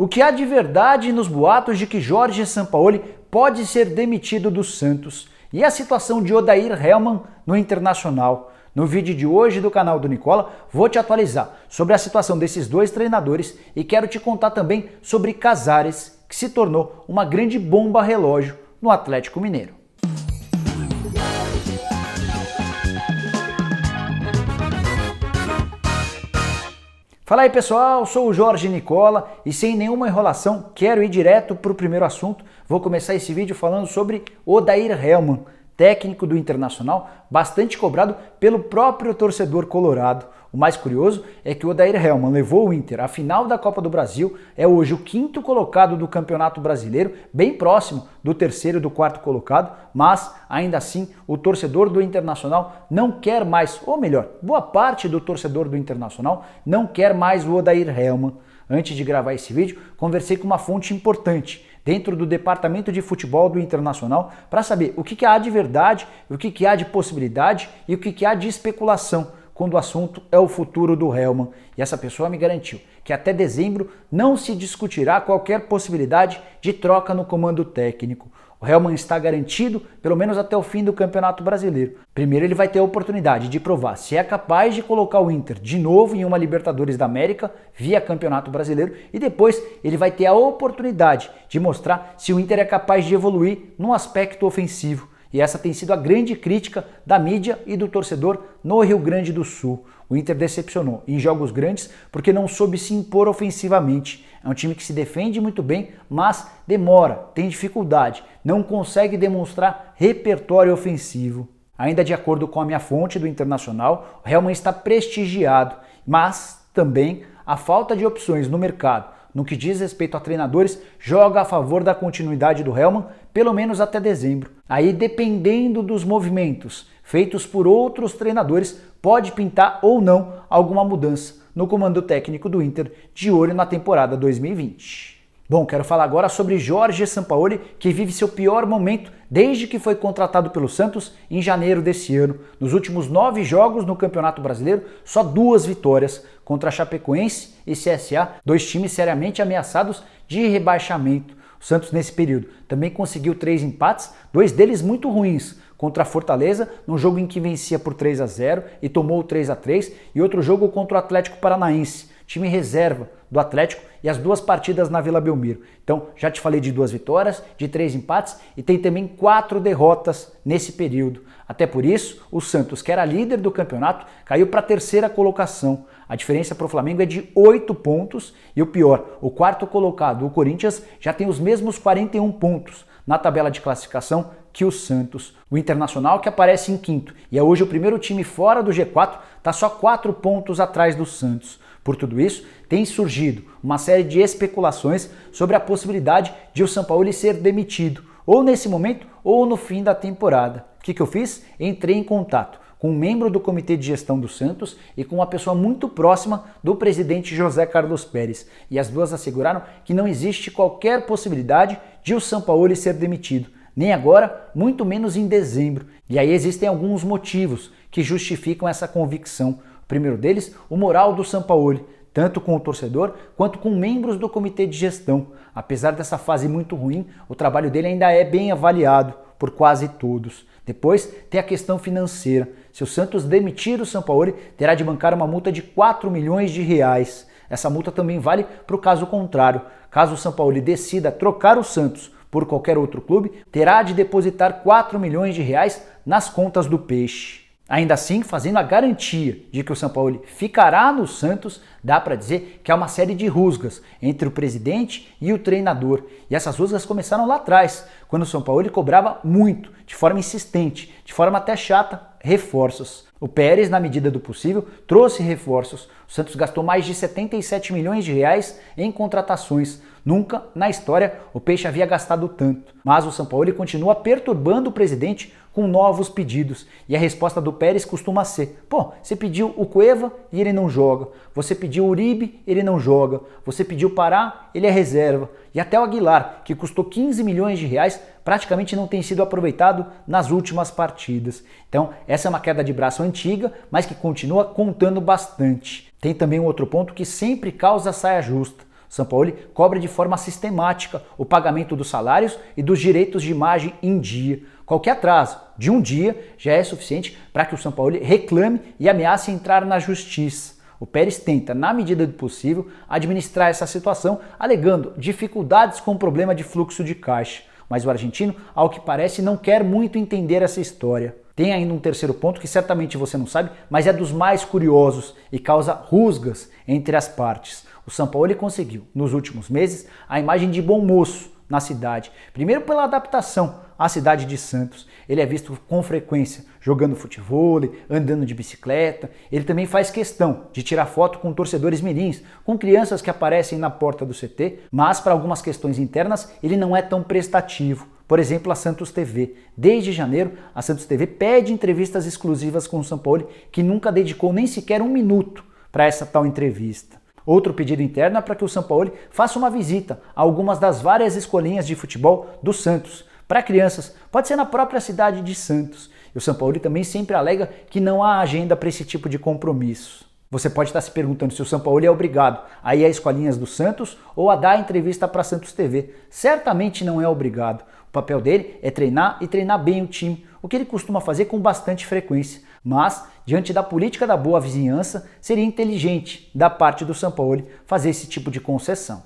O que há de verdade nos boatos de que Jorge Sampaoli pode ser demitido do Santos? E a situação de Odair Hellmann no Internacional? No vídeo de hoje do canal do Nicola, vou te atualizar sobre a situação desses dois treinadores e quero te contar também sobre Casares, que se tornou uma grande bomba relógio no Atlético Mineiro. Fala aí pessoal, sou o Jorge Nicola e sem nenhuma enrolação quero ir direto para o primeiro assunto. Vou começar esse vídeo falando sobre Odair Hellmann, técnico do Internacional, bastante cobrado pelo próprio torcedor colorado. O mais curioso é que o Odair Hellmann levou o Inter à final da Copa do Brasil, é hoje o 5º colocado do Campeonato Brasileiro, bem próximo do 3º e do 4º colocado, mas ainda assim o torcedor do Internacional não quer mais, ou melhor, boa parte do torcedor do Internacional não quer mais o Odair Hellmann. Antes de gravar esse vídeo, conversei com uma fonte importante dentro do departamento de futebol do Internacional para saber o que há de verdade, o que há de possibilidade e o que há de especulação quando o assunto é o futuro do Hellmann. E essa pessoa me garantiu que até dezembro não se discutirá qualquer possibilidade de troca no comando técnico. O Hellmann está garantido pelo menos até o fim do Campeonato Brasileiro. Primeiro ele vai ter a oportunidade de provar se é capaz de colocar o Inter de novo em uma Libertadores da América via Campeonato Brasileiro e depois ele vai ter a oportunidade de mostrar se o Inter é capaz de evoluir no aspecto ofensivo. E essa tem sido a grande crítica da mídia e do torcedor no Rio Grande do Sul. O Inter decepcionou em jogos grandes porque não soube se impor ofensivamente. É um time que se defende muito bem, mas demora, tem dificuldade, não consegue demonstrar repertório ofensivo. Ainda de acordo com a minha fonte do Internacional, o Hellmann está prestigiado, mas também a falta de opções no mercado no que diz respeito a treinadores, joga a favor da continuidade do Hellmann, pelo menos até dezembro. Aí, dependendo dos movimentos feitos por outros treinadores, pode pintar ou não alguma mudança no comando técnico do Inter, de olho na temporada 2020. Bom, quero falar agora sobre Jorge Sampaoli, que vive seu pior momento desde que foi contratado pelo Santos em janeiro desse ano. Nos últimos 9 jogos no Campeonato Brasileiro, só 2 vitórias contra Chapecoense e CSA, 2 times seriamente ameaçados de rebaixamento. O Santos nesse período também conseguiu 3 empates, 2 deles muito ruins, contra a Fortaleza, num jogo em que vencia por 3-0 e tomou 3-3, e outro jogo contra o Atlético Paranaense, time reserva do Atlético, e as 2 partidas na Vila Belmiro. Então, já te falei de 2 vitórias, de 3 empates e tem também 4 derrotas nesse período. Até por isso, o Santos, que era líder do campeonato, caiu para a 3ª colocação. A diferença para o Flamengo é de 8 pontos e o pior, o 4º colocado, o Corinthians, já tem os mesmos 41 pontos na tabela de classificação que o Santos. O Internacional, que aparece em 5º e é hoje o primeiro time fora do G4, está só 4 pontos atrás do Santos. Por tudo isso, tem surgido uma série de especulações sobre a possibilidade de o Sampaoli ser demitido, ou nesse momento ou no fim da temporada. O que eu fiz? Entrei em contato com um membro do comitê de gestão do Santos e com uma pessoa muito próxima do presidente José Carlos Pérez. E as duas asseguraram que não existe qualquer possibilidade de o Sampaoli ser demitido. Nem agora, muito menos em dezembro. E aí existem alguns motivos que justificam essa convicção. O primeiro deles, o moral do Sampaoli, tanto com o torcedor quanto com membros do comitê de gestão. Apesar dessa fase muito ruim, o trabalho dele ainda é bem avaliado por quase todos. Depois tem a questão financeira. Se o Santos demitir o Sampaoli, terá de bancar uma multa de 4 milhões de reais. Essa multa também vale para o caso contrário. Caso o Sampaoli decida trocar o Santos por qualquer outro clube, terá de depositar 4 milhões de reais nas contas do Peixe. Ainda assim, fazendo a garantia de que o Sampaoli ficará no Santos, dá para dizer que há uma série de rusgas entre o presidente e o treinador. E essas rusgas começaram lá atrás, quando o Sampaoli cobrava muito, de forma insistente, de forma até chata, reforços. O Pérez, na medida do possível, trouxe reforços. O Santos gastou mais de 77 milhões de reais em contratações. Nunca na história o Peixe havia gastado tanto. Mas o Sampaoli continua perturbando o presidente com novos pedidos. E a resposta do Pérez costuma ser: pô, você pediu o Cueva e ele não joga. Você pediu o Uribe, ele não joga. Você pediu o Pará, ele é reserva. E até o Aguilar, que custou 15 milhões de reais, praticamente não tem sido aproveitado nas últimas partidas. Então, essa é uma queda de braço antiga, mas que continua contando bastante. Tem também um outro ponto que sempre causa saia justa. Sampaoli cobra de forma sistemática o pagamento dos salários e dos direitos de imagem em dia. Qualquer atraso de um dia já é suficiente para que o Sampaoli reclame e ameace entrar na justiça. O Pérez tenta, na medida do possível, administrar essa situação, alegando dificuldades com o problema de fluxo de caixa. Mas o argentino, ao que parece, não quer muito entender essa história. Tem ainda um terceiro ponto que certamente você não sabe, mas é dos mais curiosos e causa rusgas entre as partes. O Sampaoli conseguiu, nos últimos meses, a imagem de bom moço na cidade. Primeiro pela adaptação à cidade de Santos. Ele é visto com frequência jogando futevôlei, andando de bicicleta. Ele também faz questão de tirar foto com torcedores mirins, com crianças que aparecem na porta do CT, mas para algumas questões internas ele não é tão prestativo. Por exemplo, a Santos TV. Desde janeiro, a Santos TV pede entrevistas exclusivas com o Sampaoli, que nunca dedicou nem sequer um minuto para essa tal entrevista. Outro pedido interno é para que o Sampaoli faça uma visita a algumas das várias escolinhas de futebol do Santos. Para crianças, pode ser na própria cidade de Santos. E o Sampaoli também sempre alega que não há agenda para esse tipo de compromisso. Você pode estar se perguntando se o Sampaoli é obrigado a ir a escolinhas do Santos ou a dar entrevista para a Santos TV. Certamente não é obrigado. O papel dele é treinar e treinar bem o time, o que ele costuma fazer com bastante frequência. Mas, diante da política da boa vizinhança, seria inteligente da parte do Sampaoli fazer esse tipo de concessão.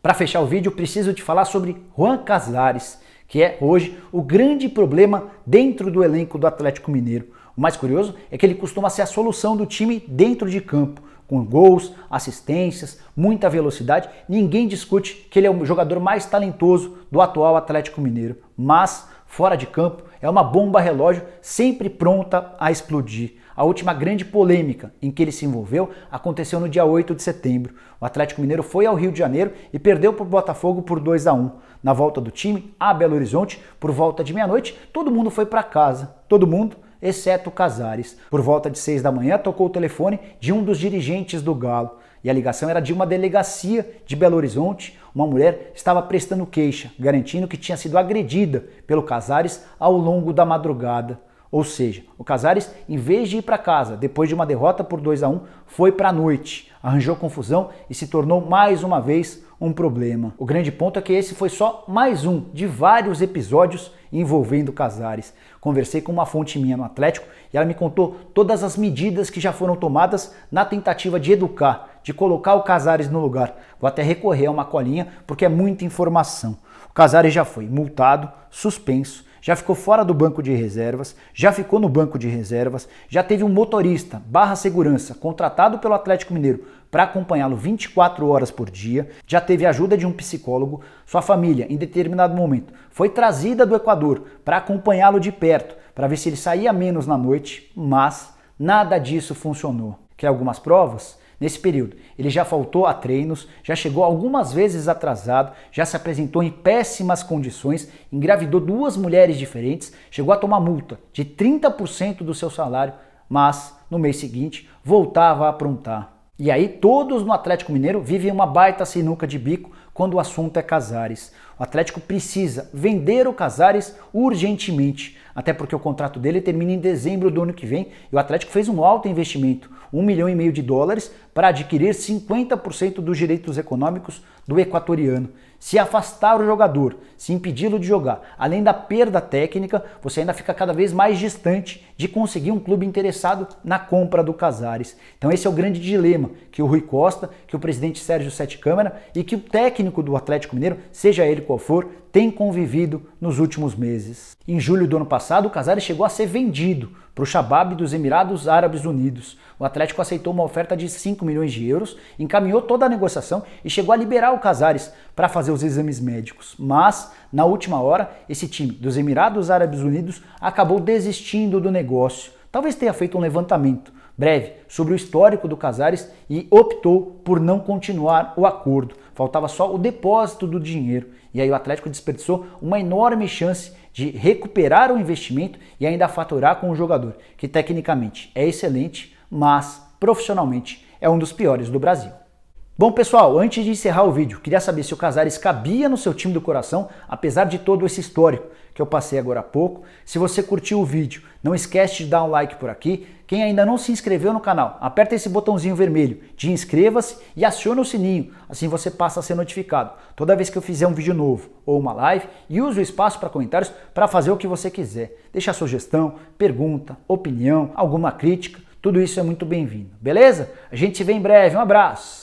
Para fechar o vídeo, preciso te falar sobre Juan Casares, que é hoje o grande problema dentro do elenco do Atlético Mineiro. O mais curioso é que ele costuma ser a solução do time dentro de campo, com gols, assistências, muita velocidade. Ninguém discute que ele é o jogador mais talentoso do atual Atlético Mineiro, mas fora de campo é uma bomba relógio sempre pronta a explodir. A última grande polêmica em que ele se envolveu aconteceu no dia 8 de setembro. O Atlético Mineiro foi ao Rio de Janeiro e perdeu para o Botafogo por 2-1. Na volta do time a Belo Horizonte, por volta de meia-noite, todo mundo foi para casa. Todo mundo, exceto o Casares. Por volta de 6 da manhã, tocou o telefone de um dos dirigentes do Galo. E a ligação era de uma delegacia de Belo Horizonte. Uma mulher estava prestando queixa, garantindo que tinha sido agredida pelo Casares ao longo da madrugada. Ou seja, o Casares, em vez de ir para casa depois de uma derrota por 2-1, foi para a noite, arranjou confusão e se tornou mais uma vez um problema. O grande ponto é que esse foi só mais um de vários episódios envolvendo Casares. Conversei com uma fonte minha no Atlético e ela me contou todas as medidas que já foram tomadas na tentativa de educar, de colocar o Casares no lugar. Vou até recorrer a uma colinha porque é muita informação. O Casares já foi multado, suspenso, já ficou fora do banco de reservas, já ficou no banco de reservas, já teve um motorista /segurança contratado pelo Atlético Mineiro para acompanhá-lo 24 horas por dia, já teve a ajuda de um psicólogo, sua família, em determinado momento, foi trazida do Equador para acompanhá-lo de perto, para ver se ele saía menos na noite, mas nada disso funcionou. Quer algumas provas? Nesse período, ele já faltou a treinos, já chegou algumas vezes atrasado, já se apresentou em péssimas condições, engravidou 2 mulheres diferentes, chegou a tomar multa de 30% do seu salário, mas no mês seguinte voltava a aprontar. E aí todos no Atlético Mineiro vivem uma baita sinuca de bico quando o assunto é Casares. O Atlético precisa vender o Casares urgentemente, até porque o contrato dele termina em dezembro do ano que vem e o Atlético fez um alto investimento, $1,5 milhão para adquirir 50% dos direitos econômicos do equatoriano. Se afastar o jogador, se impedi-lo de jogar, além da perda técnica, você ainda fica cada vez mais distante de conseguir um clube interessado na compra do Casares. Então esse é o grande dilema que o Rui Costa, que o presidente Sérgio Sete Câmara e que o técnico do Atlético Mineiro, seja ele qual for, tem convivido nos últimos meses. Em julho do ano passado, o Casares chegou a ser vendido para o Shabab dos Emirados Árabes Unidos. O Atlético aceitou uma oferta de 5 milhões de euros, encaminhou toda a negociação e chegou a liberar o Casares para fazer os exames médicos. Mas, na última hora, esse time dos Emirados Árabes Unidos acabou desistindo do negócio. Talvez tenha feito um levantamento breve sobre o histórico do Casares e optou por não continuar o acordo. Faltava só o depósito do dinheiro. E aí o Atlético desperdiçou uma enorme chance de recuperar o investimento e ainda faturar com o jogador, que tecnicamente é excelente, mas profissionalmente é um dos piores do Brasil. Bom pessoal, antes de encerrar o vídeo, queria saber se o Casares cabia no seu time do coração, apesar de todo esse histórico que eu passei agora há pouco. Se você curtiu o vídeo, não esquece de dar um like por aqui. Quem ainda não se inscreveu no canal, aperta esse botãozinho vermelho de inscreva-se e aciona o sininho, assim você passa a ser notificado toda vez que eu fizer um vídeo novo ou uma live, e use o espaço para comentários para fazer o que você quiser. Deixa a sugestão, pergunta, opinião, alguma crítica, tudo isso é muito bem-vindo, beleza? A gente se vê em breve, um abraço!